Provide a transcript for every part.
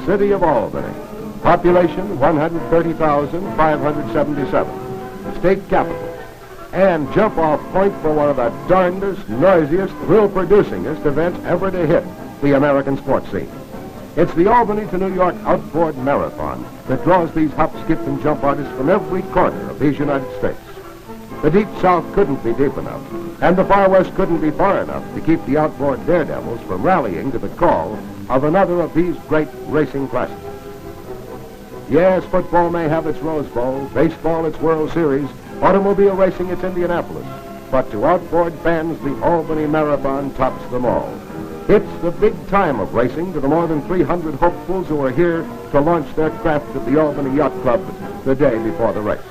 city of Albany. Population 130,577. State capital. And jump-off point for one of the darndest, noisiest, thrill-producingest events ever to hit the American sports scene. It's the Albany to New York Outboard Marathon that draws these hop, skip, and jump artists from every corner of these United States. The Deep South couldn't be deep enough, and the Far West couldn't be far enough to keep the outboard daredevils from rallying to the call of another of these great racing classics. Yes, football may have its Rose Bowl, baseball its World Series, automobile racing its Indianapolis, but to outboard fans, the Albany Marathon tops them all. It's the big time of racing to the more than 300 hopefuls who are here to launch their craft at the Albany Yacht Club the day before the race.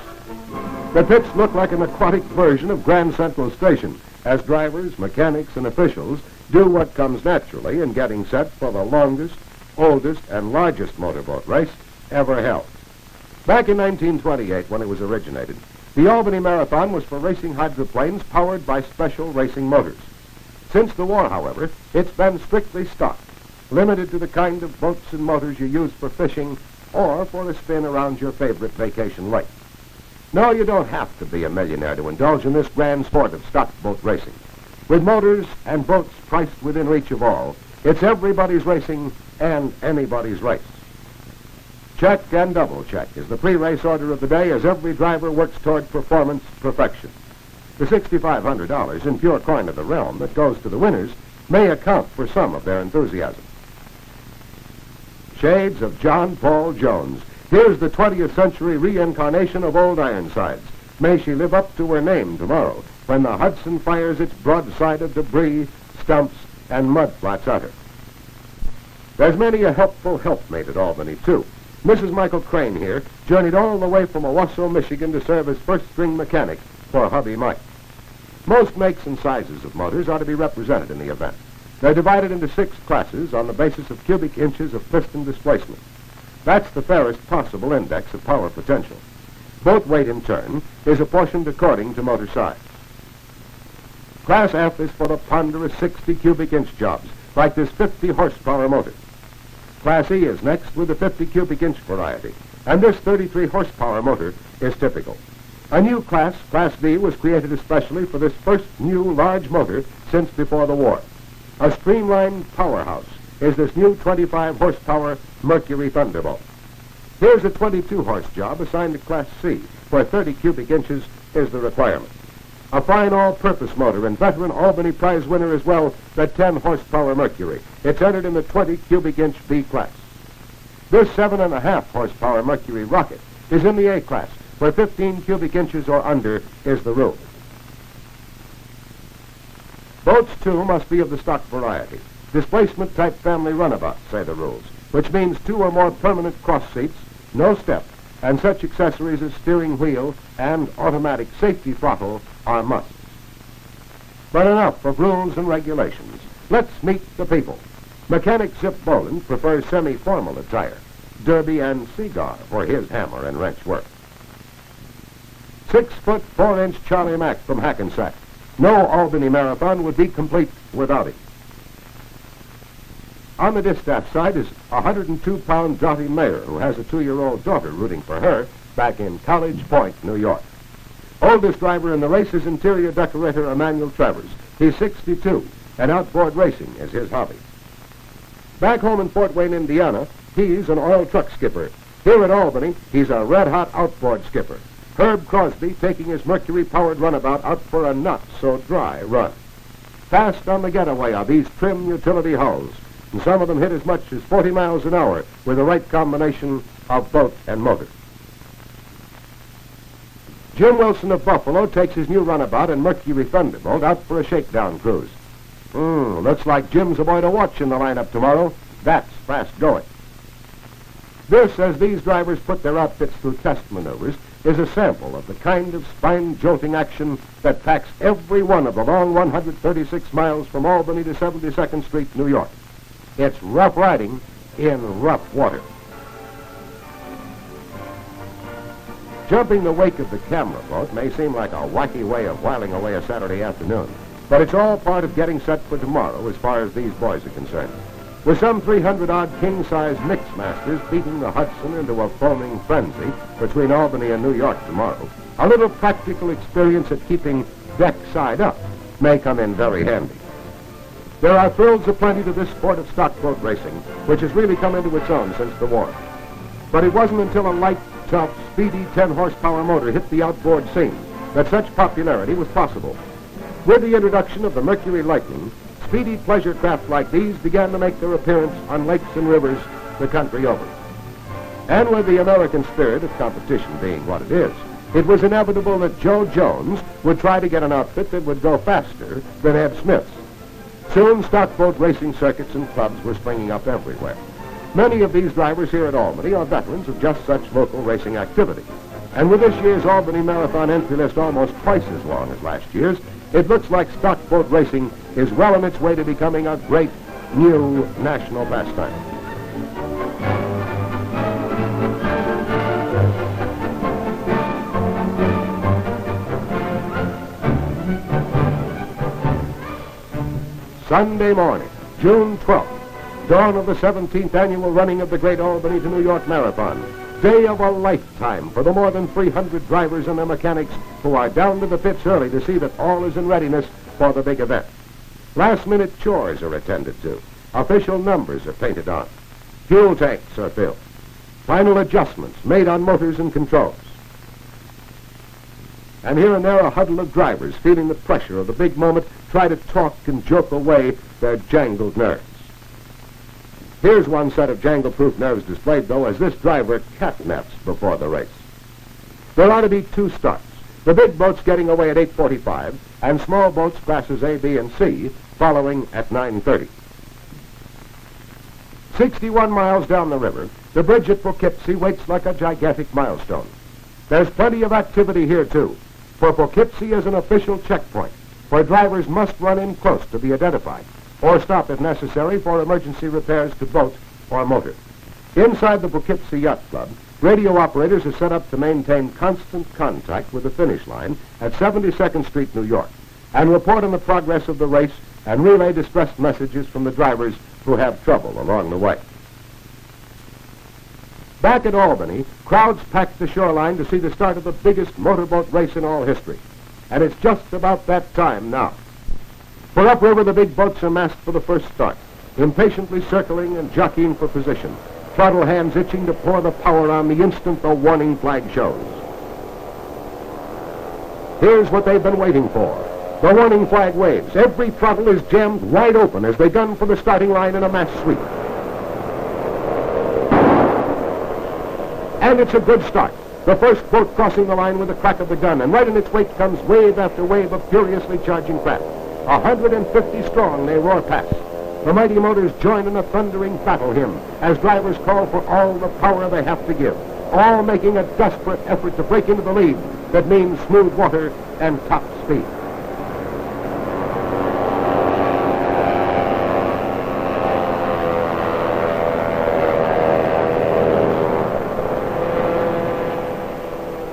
The pits look like an aquatic version of Grand Central Station as drivers, mechanics, and officials do what comes naturally in getting set for the longest, oldest, and largest motorboat race ever held. Back in 1928, when it was originated, the Albany Marathon was for racing hydroplanes powered by special racing motors. Since the war, however, it's been strictly stock, limited to the kind of boats and motors you use for fishing or for a spin around your favorite vacation lake. No, you don't have to be a millionaire to indulge in this grand sport of stock boat racing. With motors and boats priced within reach of all, it's everybody's racing and anybody's race. Check and double check is the pre-race order of the day as every driver works toward performance perfection. The $6,500 in pure coin of the realm that goes to the winners may account for some of their enthusiasm. Shades of John Paul Jones. Here's the 20th century reincarnation of Old Ironsides. May she live up to her name tomorrow when the Hudson fires its broadside of debris, stumps, and mud flats at her. There's many a helpful helpmate at Albany, too. Mrs. Michael Crane here journeyed all the way from Owasso, Michigan to serve as first-string mechanic for hubby Mike. Most makes and sizes of motors ought to be represented in the event. They're divided into 6 classes on the basis of cubic inches of piston displacement. That's the fairest possible index of power potential. Boat weight, in turn, is apportioned according to motor size. Class F is for the ponderous 60 cubic inch jobs, like this 50 horsepower motor. Class E is next with the 50 cubic inch variety, and this 33 horsepower motor is typical. A new class, Class D, was created especially for this first new large motor since before the war. A streamlined powerhouse is this new 25 horsepower Mercury Thunderbolt. Here's a 22 horse job assigned to Class C, where 30 cubic inches is the requirement. A fine all-purpose motor and veteran Albany prize winner as well, the 10 horsepower Mercury. It's entered in the 20 cubic inch B class. This 7.5 horsepower Mercury rocket is in the A class, where 15 cubic inches or under is the rule. Boats, too, must be of the stock variety. Displacement type family runabouts, say the rules, which means 2 or more permanent cross seats, no step, and such accessories as steering wheel and automatic safety throttle are musts. But enough of rules and regulations. Let's meet the people. Mechanic Zip Boland prefers semi-formal attire, derby and cigar for his hammer and wrench work. 6' 4" Charlie Mack from Hackensack. No Albany Marathon would be complete without him. On the distaff side is a 102-pound Dottie Mayer, who has a 2-year-old daughter rooting for her back in College Point, New York. Oldest driver in the race is interior decorator Emmanuel Travers. He's 62, and outboard racing is his hobby. Back home in Fort Wayne, Indiana, he's an oil truck skipper. Here at Albany, he's a red-hot outboard skipper. Herb Crosby taking his Mercury-powered runabout out for a not-so-dry run. Fast on the getaway are these trim utility hulls, and some of them hit as much as 40 miles an hour with the right combination of boat and motor. Jim Wilson of Buffalo takes his new runabout and Mercury Thunderbolt out for a shakedown cruise. Looks like Jim's a boy to watch in the lineup tomorrow. That's fast going. This, as these drivers put their outfits through test maneuvers, is a sample of the kind of spine-jolting action that packs every one of the long 136 miles from Albany to 72nd Street, New York. It's rough riding in rough water. Jumping the wake of the camera boat may seem like a wacky way of whiling away a Saturday afternoon, but it's all part of getting set for tomorrow as far as these boys are concerned. With some 300-odd king-size mixmasters beating the Hudson into a foaming frenzy between Albany and New York tomorrow, a little practical experience at keeping deck side up may come in very handy. There are thrills aplenty to this sport of stockboat racing, which has really come into its own since the war. But it wasn't until a light, tough, speedy 10-horsepower motor hit the outboard scene that such popularity was possible. With the introduction of the Mercury Lightning, speedy pleasure craft like these began to make their appearance on lakes and rivers the country over. And with the American spirit of competition being what it is, it was inevitable that Joe Jones would try to get an outfit that would go faster than Ed Smith's. Soon, stockboat racing circuits and clubs were springing up everywhere. Many of these drivers here at Albany are veterans of just such local racing activity. And with this year's Albany Marathon entry list almost twice as long as last year's, it looks like stockboat racing is well on its way to becoming a great new national pastime. Sunday morning, June 12th, dawn of the 17th annual running of the Great Albany to New York Marathon. Day of a lifetime for the more than 300 drivers and their mechanics who are down to the pits early to see that all is in readiness for the big event. Last-minute chores are attended to. Official numbers are painted on. Fuel tanks are filled. Final adjustments made on motors and controls. And here and there a huddle of drivers feeling the pressure of the big moment try to talk and joke away their jangled nerves. Here's one set of jangle-proof nerves displayed, though, as this driver catnaps before the race. There ought to be two starts, the big boats getting away at 8:45 and small boats classes A, B, and C following at 9:30. 61 miles down the river, the bridge at Poughkeepsie waits like a gigantic milestone. There's plenty of activity here, too, for Poughkeepsie is an official checkpoint where drivers must run in close to be identified or stop if necessary for emergency repairs to boat or motor. Inside the Poughkeepsie Yacht Club, radio operators are set up to maintain constant contact with the finish line at 72nd Street, New York, and report on the progress of the race and relay distress messages from the drivers who have trouble along the way. Back at Albany, crowds packed the shoreline to see the start of the biggest motorboat race in all history. And it's just about that time now. For upriver, the big boats are massed for the first start, impatiently circling and jockeying for position, throttle hands itching to pour the power on the instant the warning flag shows. Here's what they've been waiting for. The warning flag waves. Every throttle is jammed wide open as they gun for the starting line in a mass sweep. And it's a good start. The first boat crossing the line with the crack of the gun, and right in its wake comes wave after wave of furiously charging craft. 150 strong, they roar past. The mighty motors join in a thundering battle hymn as drivers call for all the power they have to give, all making a desperate effort to break into the lead that means smooth water and top speed.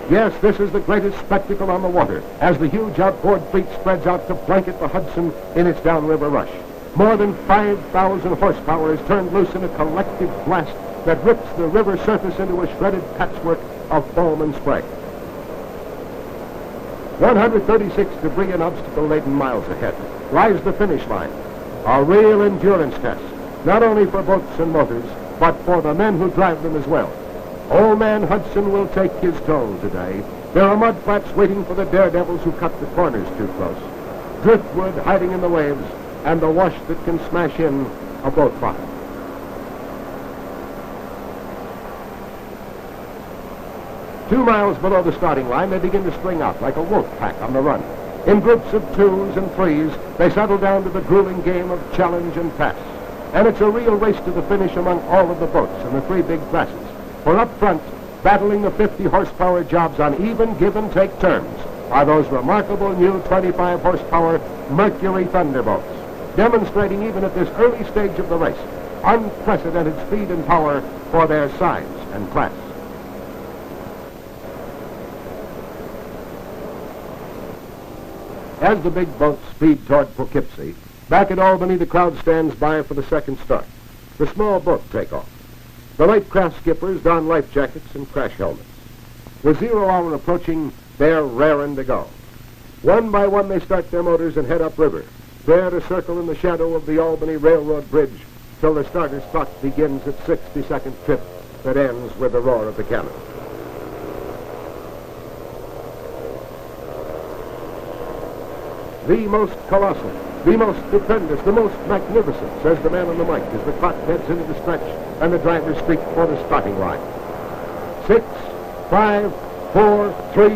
Yes, this is the greatest spectacle on the water as the huge outboard fleet spreads out to blanket the Hudson in its downriver rush. More than 5,000 horsepower is turned loose in a collective blast that rips the river surface into a shredded patchwork of foam and spray. 136 debris and obstacle-laden miles ahead lies the finish line, a real endurance test, not only for boats and motors, but for the men who drive them as well. Old Man Hudson will take his toll today. There are mud flats waiting for the daredevils who cut the corners too close, driftwood hiding in the waves, and the wash that can smash in a boat bottom. Two miles below the starting line, they begin to string out like a wolf pack on the run. In groups of twos and threes, they settle down to the grueling game of challenge and pass. And it's a real race to the finish among all of the boats in the three big classes. For up front, battling the 50-horsepower jobs on even give-and-take terms, are those remarkable new 25-horsepower Mercury Thunderbolts, demonstrating even at this early stage of the race unprecedented speed and power for their size and class. As the big boats speed toward Poughkeepsie, back at Albany, the crowd stands by for the second start. the small boat take off. The light craft skippers don life jackets and crash helmets. With 0 hour approaching, they're raring to go. One by one, they start their motors and head upriver, there to circle in the shadow of the Albany Railroad Bridge till the starter's clock begins its 60-second trip that ends with the roar of the cannon. The most colossal, the most stupendous, the most magnificent, says the man on the mic as the clock heads into the stretch and the drivers streak for the starting line. 6, 5, 4, 3,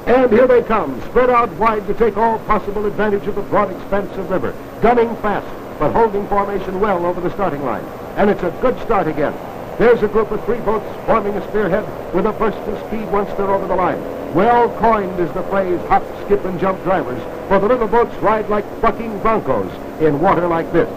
and here they come, spread out wide to take all possible advantage of the broad expanse of river, gunning fast, but holding formation well over the starting line. And it's a good start again. There's a group of 3 boats forming a spearhead with a burst of speed once they're over the line. Well coined is the phrase hop, skip, and jump drivers, for the little boats ride like bucking broncos in water like this.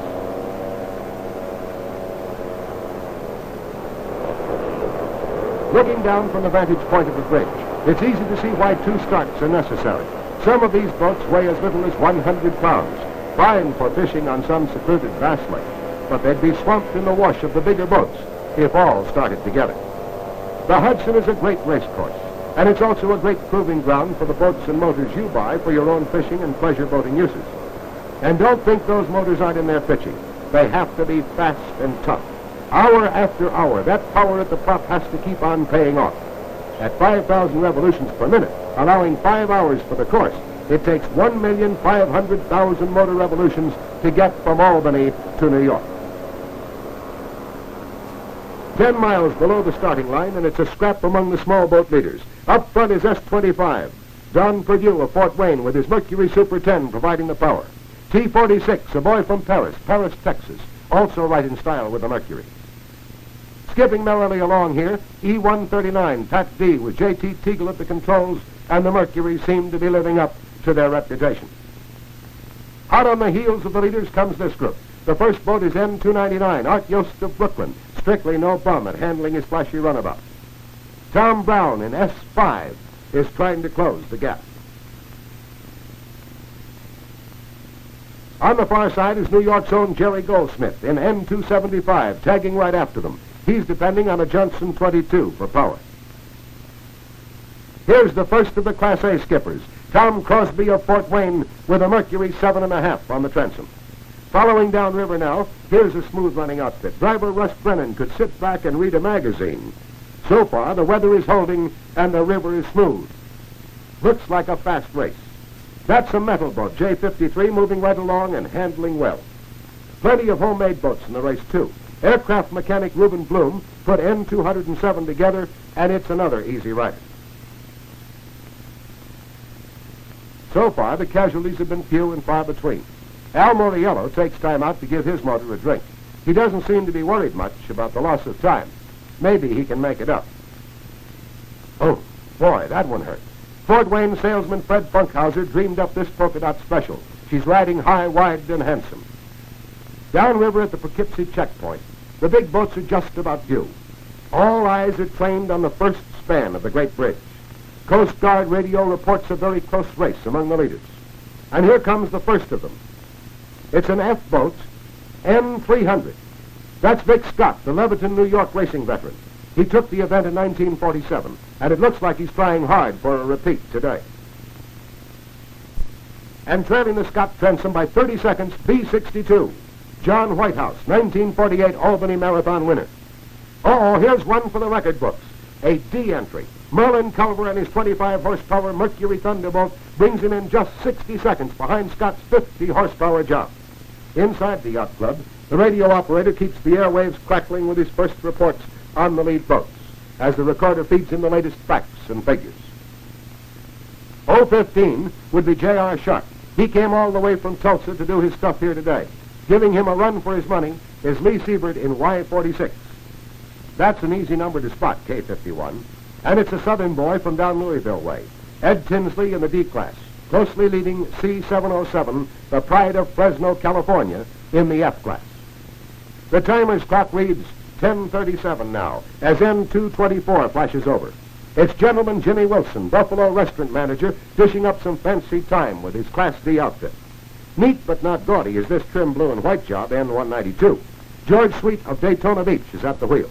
Looking down from the vantage point of the bridge, it's easy to see why 2 starts are necessary. Some of these boats weigh as little as 100 pounds, fine for fishing on some secluded bass lake, but they'd be swamped in the wash of the bigger boats if all started together. The Hudson is a great race course, and it's also a great proving ground for the boats and motors you buy for your own fishing and pleasure boating uses. And don't think those motors aren't in there pitching. They have to be fast and tough. Hour after hour, that power at the prop has to keep on paying off. At 5,000 revolutions per minute, allowing 5 hours for the course, it takes 1,500,000 motor revolutions to get from Albany to New York. 10 miles below the starting line, and it's a scrap among the small boat leaders. Up front is S-25. Don Perdue of Fort Wayne with his Mercury Super 10 providing the power. T-46, a boy from Paris, Texas, also right in style with the Mercury. Skipping merrily along here, E-139, Pat D with J.T. Teagle at the controls, and the Mercury seem to be living up to their reputation. Hot on the heels of the leaders comes this group. The first boat is N-299, Art Yost of Brooklyn, strictly no bum at handling his flashy runabout. Tom Brown in S-5 is trying to close the gap. On the far side is New York's own Jerry Goldsmith in N-275, tagging right after them. He's depending on a Johnson 22 for power. Here's the first of the Class A skippers, Tom Crosby of Fort Wayne with a Mercury 7.5 on the transom. Following downriver now, here's a smooth-running outfit. Driver Russ Brennan could sit back and read a magazine. So far, the weather is holding and the river is smooth. Looks like a fast race. That's a metal boat, J-53, moving right along and handling well. Plenty of homemade boats in the race, too. Aircraft mechanic Reuben Bloom put N-207 together, and it's another easy rider. So far, the casualties have been few and far between. Al Moriello takes time out to give his motor a drink. He doesn't seem to be worried much about the loss of time. Maybe he can make it up. Oh, boy, that one hurt. Fort Wayne salesman Fred Funkhauser dreamed up this polka dot special. She's riding high, wide, and handsome. Downriver at the Poughkeepsie checkpoint, the big boats are just about due. All eyes are trained on the first span of the Great Bridge. Coast Guard radio reports a very close race among the leaders. And here comes the first of them. It's an F boat, N-300. That's Vic Scott, the Leviton, New York racing veteran. He took the event in 1947, and it looks like he's trying hard for a repeat today. And trailing the Scott transom by 30 seconds, B-62. John Whitehouse, 1948 Albany Marathon winner. Oh, here's one for the record books. A D entry. Merlin Culver and his 25-horsepower Mercury Thunderbolt brings him in just 60 seconds behind Scott's 50-horsepower job. Inside the yacht club, the radio operator keeps the airwaves crackling with his first reports on the lead boats as the recorder feeds him the latest facts and figures. 015 would be J.R. Sharp. He came all the way from Tulsa to do his stuff here today. Giving him a run for his money is Lee Siebert in Y46. That's an easy number to spot, K51. And it's a southern boy from down Louisville way. Ed Tinsley in the D class, closely leading C707, the pride of Fresno, California, in the F class. The timer's clock reads 10:37 now, as N224 flashes over. It's Gentleman Jimmy Wilson, Buffalo restaurant manager, dishing up some fancy time with his Class D outfit. Neat but not gaudy is this trim blue and white job N192. George Sweet of Daytona Beach is at the wheel.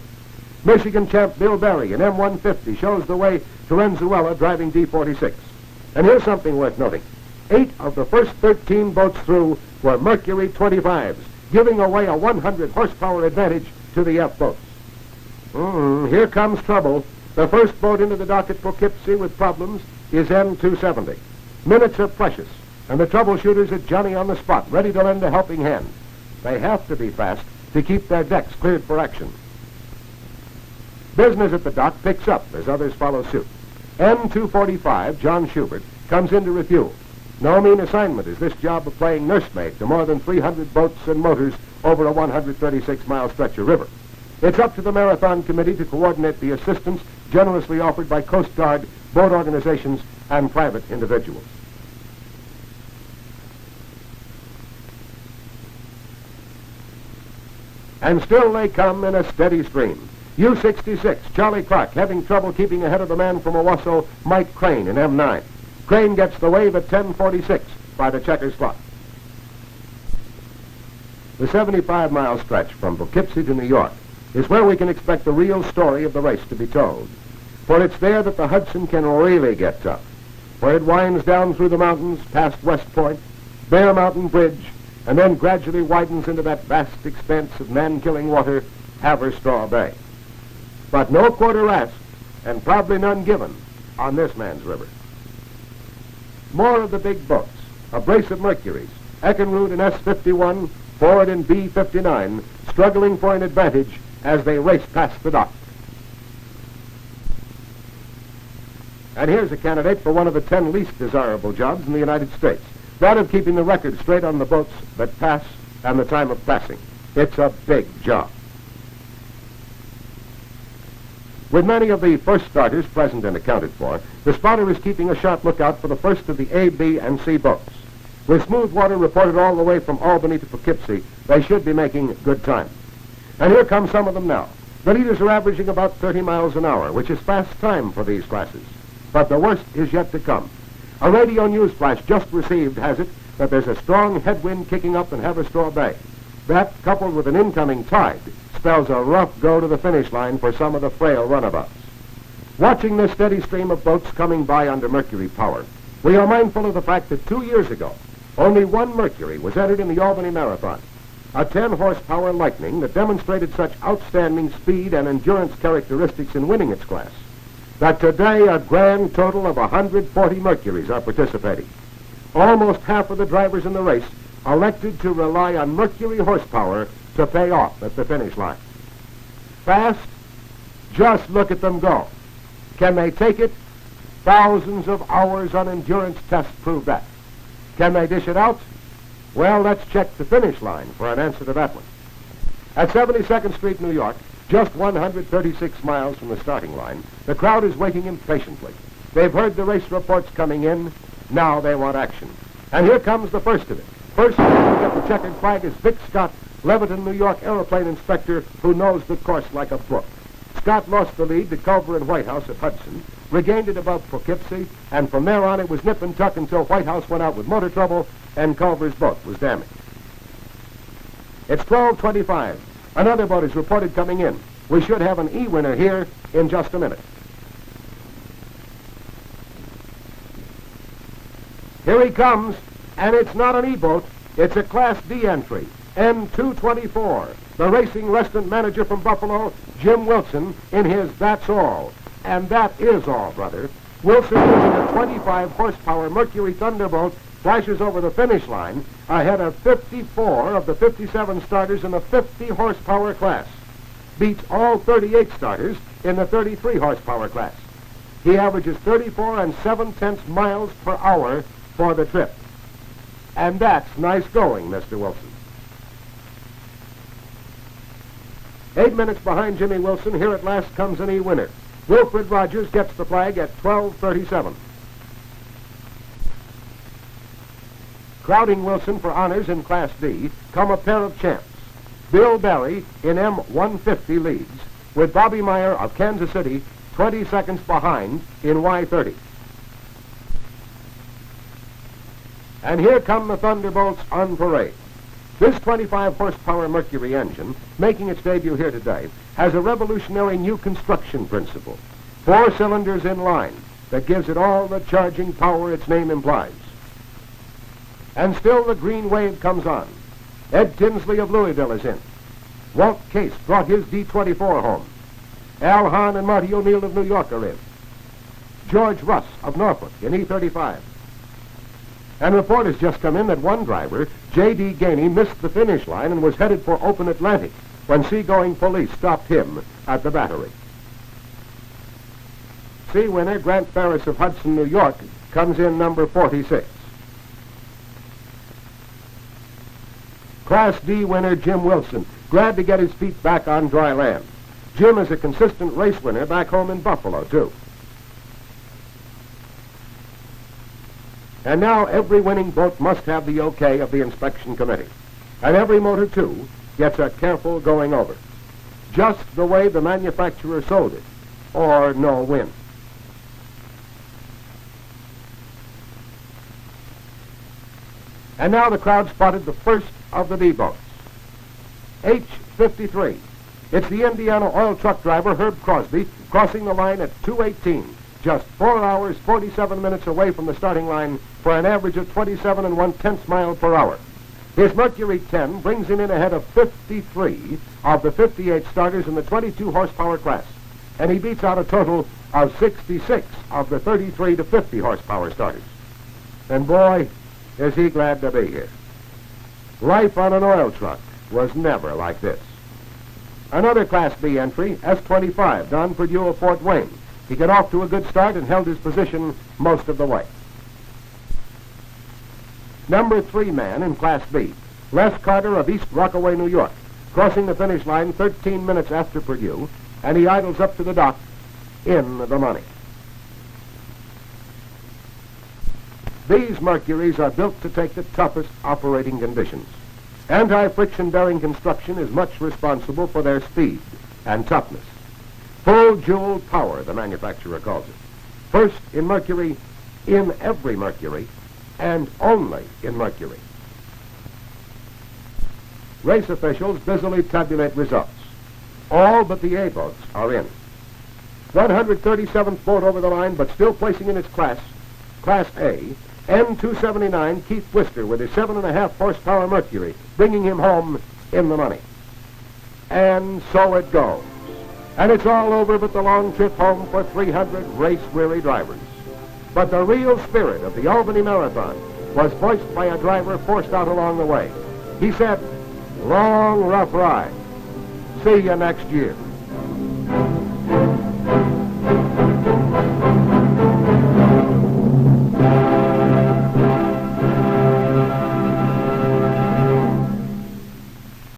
Michigan champ Bill Barry in M150 shows the way to Renzuela driving D46. And here's something worth noting. 8 of the first 13 boats through were Mercury 25s, giving away a 100 horsepower advantage to the F boats. Here comes trouble. The first boat into the dock at Poughkeepsie with problems is N270. Minutes are precious, and the troubleshooters at Johnny on the spot, ready to lend a helping hand. They have to be fast to keep their decks cleared for action. Business at the dock picks up as others follow suit. N245, John Schubert, comes in to refuel. No mean assignment is this job of playing nursemaid to more than 300 boats and motors over a 136-mile stretch of river. It's up to the Marathon Committee to coordinate the assistance generously offered by Coast Guard, boat organizations, and private individuals. And still they come in a steady stream. U-66, Charlie Clark, having trouble keeping ahead of the man from Owasso, Mike Crane, in M9. Crane gets the wave at 10:46 by the checker slot. The 75-mile stretch from Poughkeepsie to New York is where we can expect the real story of the race to be told. For it's there that the Hudson can really get tough, where it winds down through the mountains past West Point, Bear Mountain Bridge, and then gradually widens into that vast expanse of man-killing water, Haverstraw Bay. But no quarter asked, and probably none given, on this man's river. More of the big boats, a brace of Mercuries, Eckenroot and S-51, Ford and B-59, struggling for an advantage as they race past the dock. And here's a candidate for one of the 10 least desirable jobs in the United States, that of keeping the record straight on the boats that pass and the time of passing. It's a big job. With many of the first starters present and accounted for, the spotter is keeping a sharp lookout for the first of the A, B, and C boats. With smooth water reported all the way from Albany to Poughkeepsie, they should be making good time. And here come some of them now. The leaders are averaging about 30 miles an hour, which is fast time for these classes. But the worst is yet to come. A radio news flash just received has it that there's a strong headwind kicking up in Haverstraw Bay. That, coupled with an incoming tide, spells a rough go to the finish line for some of the frail runabouts. Watching this steady stream of boats coming by under Mercury power, we are mindful of the fact that 2 years ago, only one Mercury was entered in the Albany Marathon, a 10-horsepower Lightning that demonstrated such outstanding speed and endurance characteristics in winning its class, that today a grand total of 140 Mercuries are participating. Almost half of the drivers in the race elected to rely on Mercury horsepower to pay off at the finish line. Fast? Just look at them go. Can they take it? Thousands of hours on endurance tests prove that. Can they dish it out? Well, let's check the finish line for an answer to that one. At 72nd Street, New York, just 136 miles from the starting line, the crowd is waiting impatiently. They've heard the race reports coming in. Now they want action. And here comes the first of it. First to get the checkered flag is Vic Scott, Leviton, New York aeroplane inspector who knows the course like a book. Scott lost the lead to Culver and Whitehouse at Hudson, regained it above Poughkeepsie, and from there on it was nip and tuck until Whitehouse went out with motor trouble and Culver's boat was damaged. It's 12:25. Another boat is reported coming in. We should have an E-winner here in just a minute. Here he comes, and it's not an E-boat, it's a Class D entry, N224, the racing restaurant manager from Buffalo, Jim Wilson, in his That's All. And that is all, brother. Wilson, using a 25-horsepower Mercury Thunderbolt, flashes over the finish line ahead of 54 of the 57 starters in the 50-horsepower class. Beats all 38 starters in the 33-horsepower class. He averages 34 7/10 miles per hour for the trip. And that's nice going, Mr. Wilson. 8 minutes behind Jimmy Wilson, here at last comes an E-winner. Wilfred Rogers gets the flag at 12:37. Crowding Wilson for honors in Class D come a pair of champs. Bill Barry in M150 leads, with Bobby Meyer of Kansas City 20 seconds behind in Y30. And here come the Thunderbolts on parade. This 25-horsepower Mercury engine, making its debut here today, has a revolutionary new construction principle. 4 cylinders in line that gives it all the charging power its name implies. And still the green wave comes on. Ed Tinsley of Louisville is in. Walt Case brought his D-24 home. Al Hahn and Marty O'Neill of New York are in. George Russ of Norfolk in E-35. And report has just come in that one driver, J.D. Gainey, missed the finish line and was headed for open Atlantic when seagoing police stopped him at the Battery. C winner Grant Ferris of Hudson, New York, comes in number 46. Class D winner Jim Wilson, glad to get his feet back on dry land. Jim is a consistent race winner back home in Buffalo, too. And now every winning boat must have the okay of the inspection committee. And every motor, too, gets a careful going over. Just the way the manufacturer sold it, or no win. And now the crowd spotted the first of the B-boats. H-53. It's the Indiana oil truck driver Herb Crosby crossing the line at 2:18, just 4 hours, 47 minutes away from the starting line for an average of 27 1/10 miles per hour. His Mercury 10 brings him in ahead of 53 of the 58 starters in the 22-horsepower class, and he beats out a total of 66 of the 33 to 50 horsepower starters. And boy, is he glad to be here. Life on an oil truck was never like this. Another Class B entry, S-25, Don Perdue of Fort Wayne. He got off to a good start and held his position most of the way. Number 3 man in Class B, Les Carter of East Rockaway, New York, crossing the finish line 13 minutes after Perdue, and he idles up to the dock in the money. These Mercuries are built to take the toughest operating conditions. Anti-friction bearing construction is much responsible for their speed and toughness. Full joule power, the manufacturer calls it. First in Mercury, in every Mercury, and only in Mercury. Race officials busily tabulate results. All but the A-boats are in. 137th boat over the line, but still placing in its class, Class A, N-279 Keith Wister with his 7.5 horsepower Mercury, bringing him home in the money. And so it goes. And it's all over but the long trip home for 300 race-weary drivers. But the real spirit of the Albany Marathon was voiced by a driver forced out along the way. He said, "Long, rough ride. See you next year."